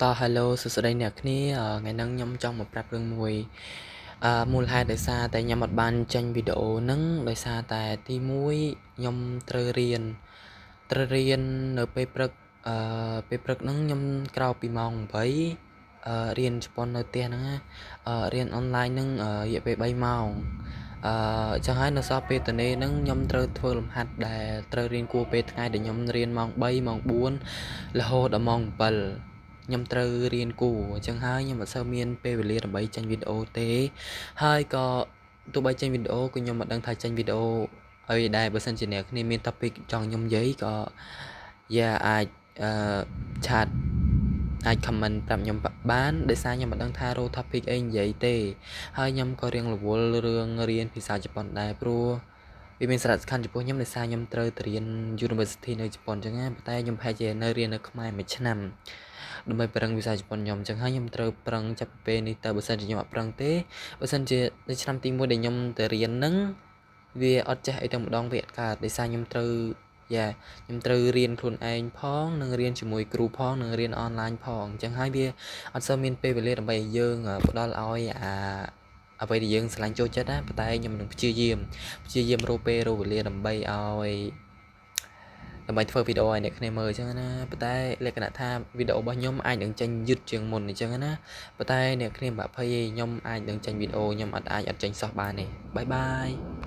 Hello សួស្តីអ្នកគ្នាថ្ងៃហ្នឹងខ្ញុំចង់មកប្រាប់រឿងមួយមូលហេតុដោយសារតែខ្ញុំអត់បានចេញវីដេអូហ្នឹងដោយសារតែទី1ខ្ញុំត្រូវរៀននៅពេលព្រឹកពេលព្រឹកហ្នឹងខ្ញុំក្រោកពីម៉ោង8រៀនជប៉ុននៅផ្ទះហ្នឹងរៀនអនឡាញហ្នឹងរយៈពេល3ម៉ោងចឹងហើយនៅសល់ពេលត្នេហ្នឹងខ្ញុំត្រូវធ្វើលំហាត់ដែលត្រូវរៀនគួរពេលថ្ងៃដែលខ្ញុំរៀនម៉ោង3ម៉ោង4រហូតដល់ម៉ោង7ខ្ញុំត្រូវរៀនគួរអញ្ចឹងហើយខ្ញុំអត់សូវមានពេលវេលាដើម្បីចេញវីដេអូទេហើយក៏ទោះបីចេញវីដេអូក៏ខ្ញុំមិនដឹងថាចេញវីដេអូឲ្យដែរបើសិនជាអ្នកគ្នាមាន topic ចង់ខ្ញុំនិយាយក៏អាចឆាតអាច comment ប្រាប់ខ្ញុំបានដោយសារខ្ញុំមិនដឹងថារក topic អីនិយាយទេហើយខ្ញុំក៏រៀងរវល់រឿងរៀនភាសាជប៉ុនដែរព្រោះវាមានសារៈសំខាន់ចំពោះខ្ញុំដោយសារខ្ញុំត្រូវទៅរៀន University នៅជប៉ុនអញ្ចឹងណាប៉ុន្តែខ្ញុំប្រហែលជានៅរៀននៅខ្មែរមួយឆ្នាំដើម្បីប្រឹងវិស័យជប៉ុនខ្ញុំអញ្ចឹងហើយខ្ញុំត្រូវប្រឹងចាប់ពេលនេះទៅបើសិនជាខ្ញុំអត់ប្រឹងទេបើសិនជានៅឆ្នាំទី1ដែលខ្ញុំទៅរៀនហ្នឹងវាអត់ចេះអីទាំងម្ដងវាអត់កើតដោយសារខ្ញុំត្រូវរៀនខ្លួនឯងផងនិងរៀនជាមួយគ្រូផងនិងរៀនអនឡាញផងអញ្ចឹងហើយវាអត់សូវមានពេលវេលាដើម្បីយើងផ្ដល់ឲ្យអ្វីដែលយើងឆ្លាញ់ចូលចិត្តណាប៉ុន្តែខ្ញុំនឹងព្យាយាមរកពេលរកវេលាដើម្បីធ្វើវីដេអូឲ្យអ្នកគ្នាមើលអញ្ចឹងណាប៉ុន្តែលក្ខណៈថាវីដេអូរបស់ខ្ញុំអាចនឹងចេញយឺតជាងមុនអញ្ចឹងណាប៉ុន្តែអ្នកគ្នាបាក់ភ័យខ្ញុំអាចនឹងចេញវីដេអូខ្ញុំអត់ចេញសោះបានទេបាយបាយ